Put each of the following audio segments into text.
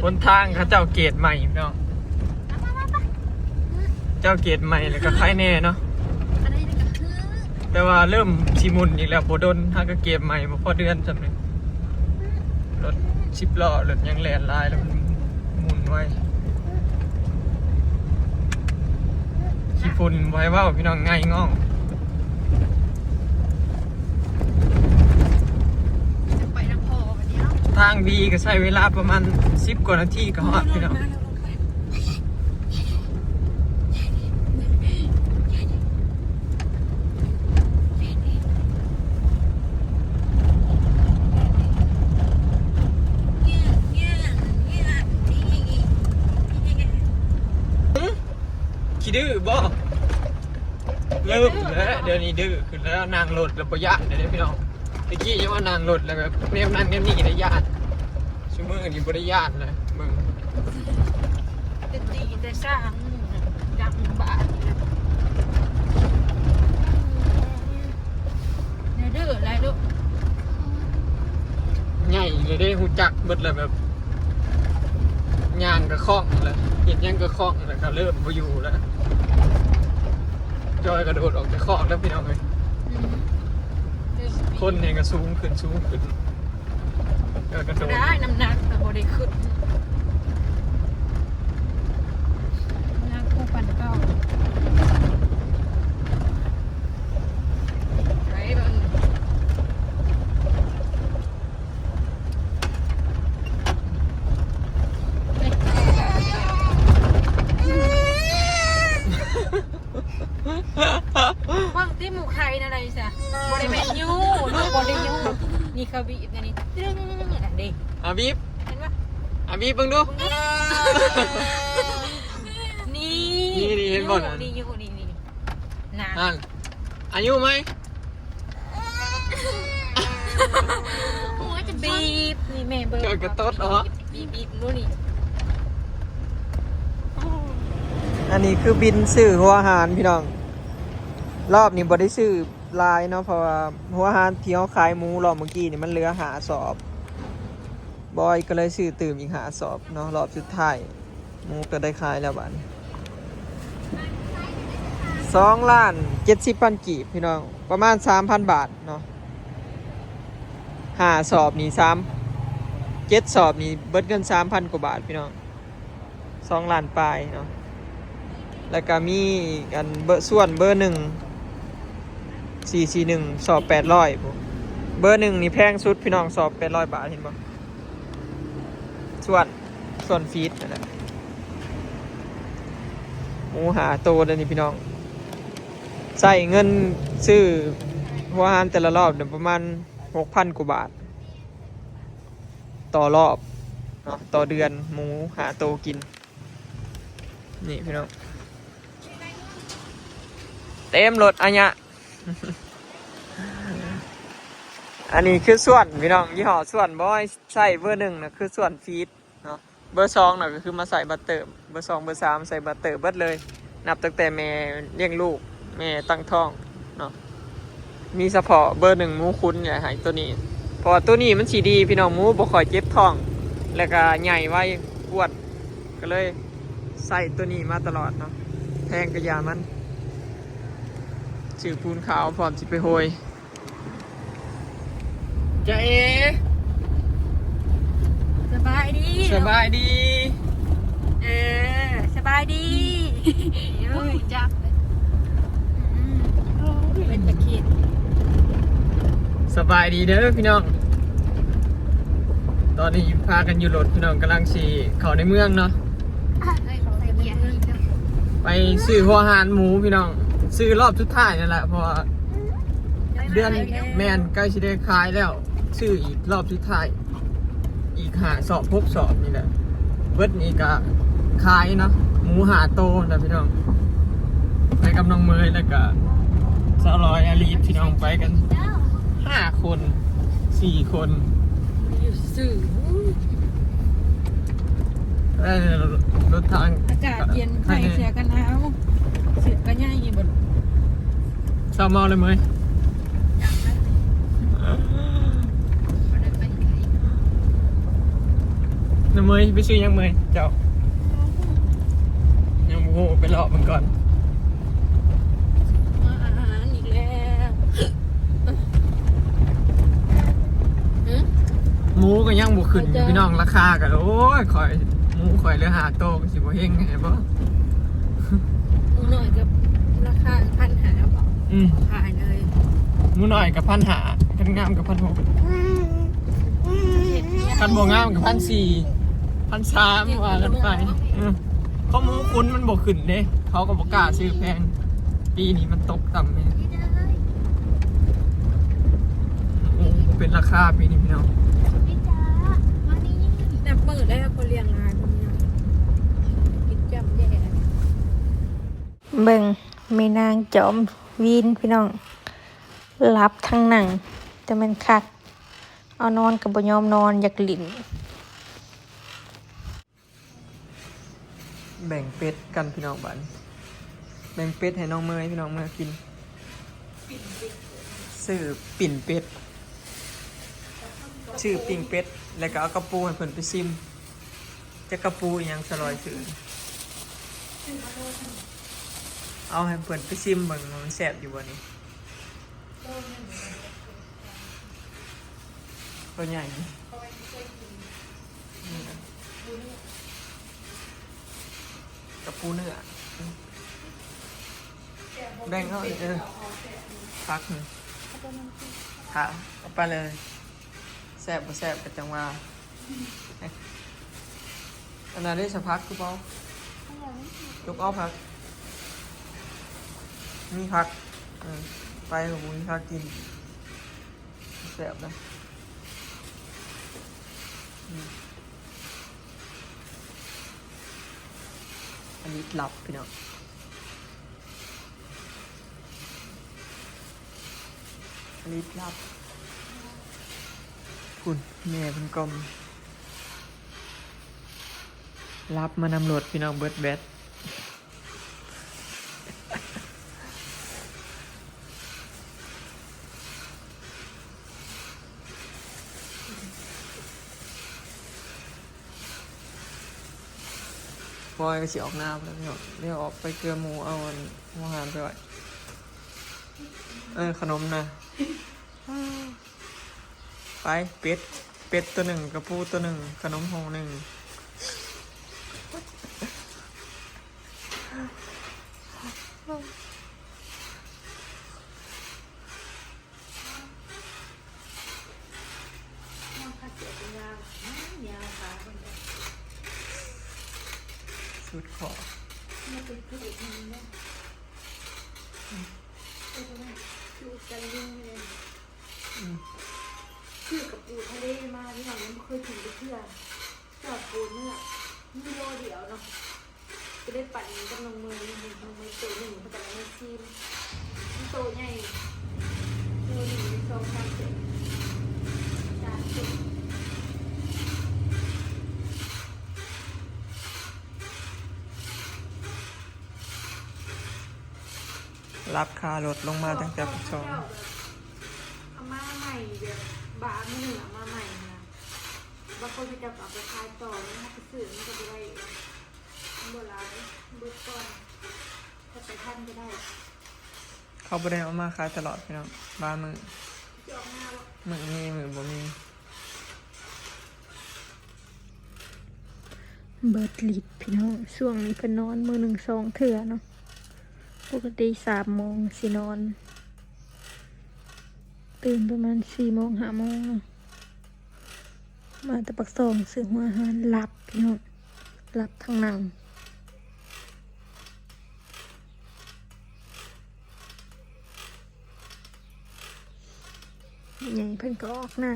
บนทางเขาเจ้าเกตใหม่เนาะเจ้าเกตใหม่แล้วก็คล้ายแน่เนาะแต่ว่าเริ่มชิมุนอีกแล้วโบดนทางก็เกตใหม่พอเดือนจำเลยรถ10 ล้อรถยังแล่นลายแล้วมันหมุนไว้ขี้ฝุ่นไว้ว่าพี่น้องง่ายง่องทางดีก็ใช้เวลาประมาณ10 กว่านาทีก็ฮอดพี่น้องขี้ดื้อบ่เริ่มแล้วเดี๋ยวนี้ดื้อขึ้นแล้วนางรถแล้วประหยัดเลยพี่น้องตะกี้ยังว่านางรถแล้วแบบเนมนั่นเนมนี่ได้ญาติชั่วโมงนี้บ่ได้ญาติเลยมึงจะตีจะสร้างดังบาทเนี่ยดื้ออะไรลูกใหญ่เลยได้หูจักเบิดเลยแบบยางกระคล้องเลยเห็นยังกระคล้องแล้วก็เริ่มบ่อยู่แล้วจอยกระโดดออกจากคอกแล้วพี่น้องเลยคนเนี่ยก็สูงขึ้นกระโดดได้น้ำหนักแต่พอได้ขึ้นน้ำคู่ปั่นเก้าไรบ้างว่างที่หมูไข่อะไรสิบริเวณยูลูกบริยูนี่เขาบีบอันนี้ตึ้งอันนี้อาบีบเห็นปะอาบีบเบิ่งดูนี่เห็นบ่น่ะนี่ยูนี่น้อายุไหมโอ้ยจะบีบนี่แม่เบิร์ดกระต๊ดเหรอบีบนู่นนี่อันนี้คือบินซื้อหัวอาหารพี่น้องรอบนี้บ่ได้ซื้อลายเนาะเพราะว่าหัวอาหารที่เขาขายหมูรอบเมื่อกี้นี่มันเหลือหาสอบบอยก็เลยซื้อตื่มอีกหาสอบเนาะรอบสุดท้ายหมูก็ได้ขายแล้วบาท2,70,000 กีบพี่น้องประมาณ 3,000 บาทเนาะหาสอบนี่7 สอบนี่เบิดเงิน 3,000 กว่าบาทพี่น้อง2 ล้านปลายเนาะแล้วก็มีกันส่วนเบอร์1 441 สอบ 800เบอร์1นี่แพงสุดพี่น้องสอบ 800 บาทเห็นบ่ส่วนฟีดนั่นแหละหมูหาโตเลยนี่พี่น้องใส่เงินซื้อหัวอาหารแต่ละรอบเนี่ยประมาณ 6,000 กว่าบาทต่อรอบเนาะต่อเดือนหมูหาโตกินนี่พี่น้องเต็มรถอันเนี้ย อันนี้คือส่วนพี่น้องยี่ห้อส่วนบอยใส่เบอร์1นะคือส่วนฟีดเนาะเบอร์2น่ะก็คือมาใส่บัตเตอร์เบอร์2เบอร์3ใส่บัตเตอร์เบิดเลยนับตั้งแต่แม่เลี้ยงลูกแม่ตั้งท้องเนาะมีเฉพาะเบอร์1หมูคุ้นเนี่ยให้ตัวนี้เพราะตัวนี้มันสีดีพี่น้องหมูบ่ค่อยเจ็บท้องแล้วก็ใหญ่ไว้อ้วนก็เลยใส่ตัวนี้มาตลอดเนาะแพงกระยามันชื่อปูนขาวพร้อมสิไปโหยจะสบายดีสบายดีสบายดีจับเป็นตะเคียนสบายดีเด้อพี่น้องตอนนี้พากันอยู่รถพี่น้องกำลังขี่เข้าในเมืองเนาะไปซื้อหัวอาหารหมูพี่น้องซื้อรอบสุดท้ายนั่นแหละเพราะเดือนแมนใกล้จะได้ขายแล้วซื้ออีกรอบสุดท้ายอีก6 สอบนี่แหละเบิดนี่ก็ขายเนาะหมูหาโตนะพี่น้องไปกับน้องเมยแล้วก็สาวลอยอาลีพี่น้องไปกัน5 คน4 คนอยู่สื่อรถทางอากาศเย็นใส่เสื้อกันหนาวเสื้อกันย่ายบนสาวเมาเลยไหม น้ำเมยไปซื้อยังเมยเจ้ายังโง่ไปหลอกมันก่อน มาอาหารอีกแล้วหมูก็ยังบุขึ้นอยู่พี่น้องราคากันโอ้ยข่อยหมูข่อยเหลือ5โตก็สิบ่เฮงไงบ่ หมูหน่อยกับราคา1,500บอกขายเลย หมูน้อยกับ1,500กันงามกับ1,600กันบ่งามกับ1,400 1,300ว่ากันไปเขาหมูคุ้นมันบ่ขึ้นเด้เขาก็บ่กล้าซื้อแพงปีนี้มันตกต่ำเลยเป็นราคาปีนี้พี่น้อง แต่เปิดได้คนเลี้ยงงานคนเดียวกินจำแย่ เบิ่งมีนางจอมวีนพี่น้องรับทั้งหนังแต่มันคักเอานอนกับบ่ยอมนอนอยากหลิน แบ่งเป็ดกันพี่น้องบันแบ่งเป็ดให้น้องเมย์พี่น้องเมย์กินซื้อปิ่นเป็ดชื่อปิ่งเป็ดแล้วก็เอากระปูให้เพิ่นไปซิมจะกระปูอีหยังสลอยซื้อเอาให้เพิ่นไปซิมเบิ่งว่ามันแซ่บอยู่บ่นี่ตัวใหญ่นี่กระปูเนื้อแบ่งเขาอีกพักหนึ่งค่ะเอาไปเลยแซ่บบ่แซ่บกันจังว่าอันนั้นได้สักพักคือเปล่ายกเอาพักมีพักไปกับมึงพักกินแซ่บนะอันนี้หลับพี่น้องอันนี้หลับคุณแม่เป็นกลมรับมานำรถพี่น้องเบิร์ดแบทพอยก็สิออกหน้าแล้วพี่น้องเรียกออกไปเกลือหมูเอาอันอาหารไปไว้ขนมนะไปเป็ดตัวหนึ่งกระปูตัวหนึ่งขนมห่อหนึ่งสุดขอชื่อกับปูทะเลมาที่เรายังไม่เคยถึงเพื่อจอดปูเนี่ยมีโลเดียวเนาะจะได้ปั่นกับลงมือลงมือตัวหนึ่งแต่ละไม่ซีมโตใหญ่ตัวหนึ่ง2-3 เซน3 เซน รับคารถลงมาตั้งแต่ปี2เอามาใหม่เดี๋ยวบาไม่หนึ่งเอามาใหม่นะบางคนจะเอาไปขายต่อแล้วถ้าไปซื้อมันก็จะได้โบราณเบิดก่อนถ้าไปท่านก็ได้ เขาบ่ได้เอามาขายตลอดพี่น้องบางมือ จะออกหน้าว่า มือมีมือบ่มี เบิดลิดพี่น้องช่วงนี้เพิ่นนอนมือ1-2 เถื่อเนาะปกติ3 โมงสินอนตื่นประมาณ4 โมง5 โมงเนาะมาแต่ปักซองซื้อหัวอาหารหลับพี่น้องหลับทั้งหนังใหญ่เพิ่นก็ออกหน้า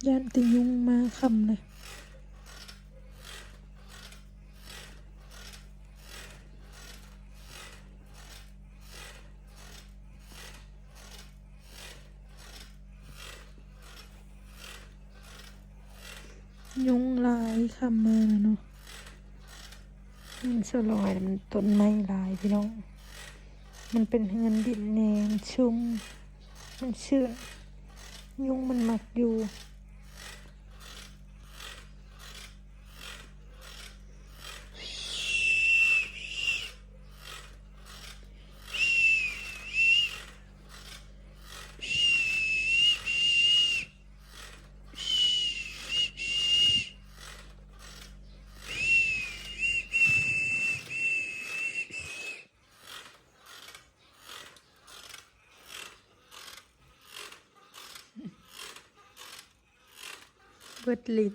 ย่านติยุงมาคำเลยยุงลายคำมาเนาะมันสลอยมันต้นไม้ลายพี่น้องมันเป็นเงินดินแนมชุ่มมันชื้นยุงมันมักอยู่เบิดลิด